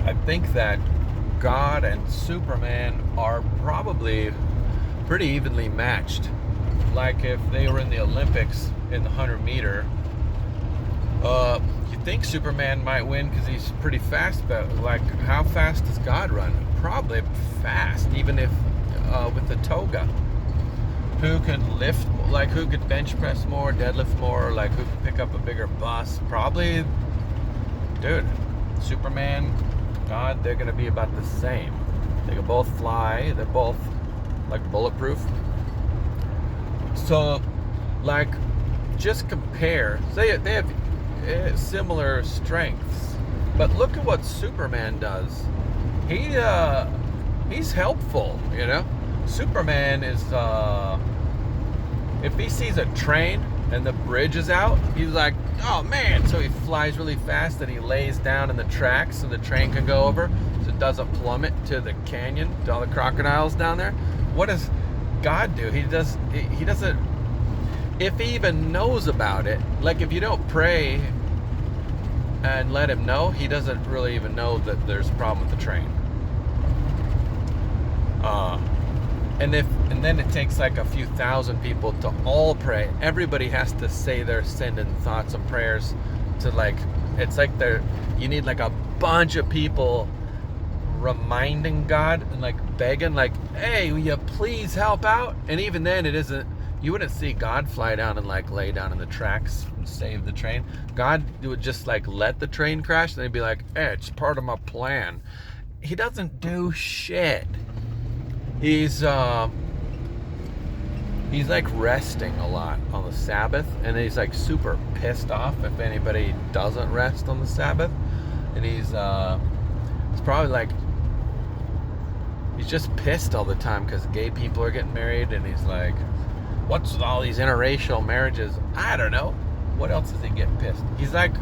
I think that God and Superman are probably pretty evenly matched. Like if they were in the Olympics in the 100 meter, you think Superman might win because he's pretty fast, but like how fast does God run? Probably fast, even if with the toga. Who could lift, like who could bench press more, deadlift more, like who could pick up a bigger bus? Probably, dude, Superman, God, they're going to be about the same. They can both fly, they're both like bulletproof. So, like, just compare. They have similar strengths, but look at what Superman does. He's helpful, you know. Superman is if he sees a train and the bridge is out, he's like, oh man, so he flies really fast and he lays down in the tracks so the train can go over, so it doesn't plummet to the canyon, to all the crocodiles down there. What does God do? He doesn't, if he even knows about it, like if you don't pray and let him know, he doesn't really even know that there's a problem with the train. And then it takes like a few thousand people to all pray. Everybody has to say their sending thoughts and prayers to, like, it's like you need like a bunch of people reminding God and like begging, like, hey, will you please help out? And even then it isn't, you wouldn't see God fly down and like lay down in the tracks and save the train. God would just like let the train crash and they'd be like, hey, it's part of my plan. He doesn't do shit. He's like resting a lot on the Sabbath, and he's like super pissed off if anybody doesn't rest on the Sabbath. And he's probably like, he's just pissed all the time because gay people are getting married, and he's like, what's with all these interracial marriages? I don't know. What else does he get pissed? He's like,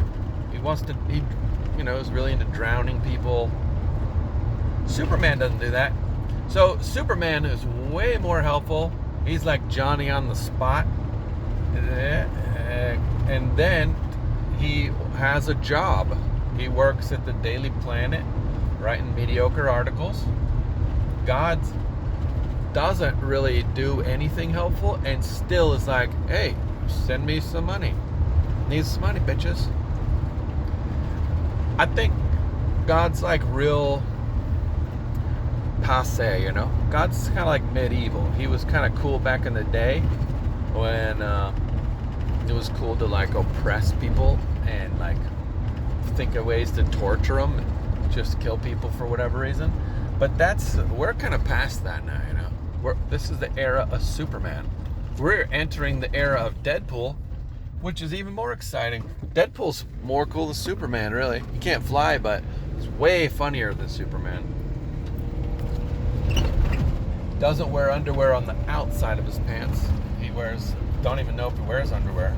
he is really into drowning people. Superman doesn't do that. So Superman is way more helpful. He's like Johnny on the spot. And then he has a job. He works at the Daily Planet, writing mediocre articles. God doesn't really do anything helpful and still is like, hey, send me some money. Need some money, bitches. I think God's like real passe, you know. God's kind of like medieval. He was kind of cool back in the day when it was cool to like oppress people and like think of ways to torture them and just kill people for whatever reason. But we're kind of past that now, you know. This is the era of Superman. We're entering the era of Deadpool, which is even more exciting. Deadpool's more cool than Superman, really. He can't fly, but it's way funnier than Superman. Doesn't wear underwear on the outside of his pants. Don't even know if he wears underwear.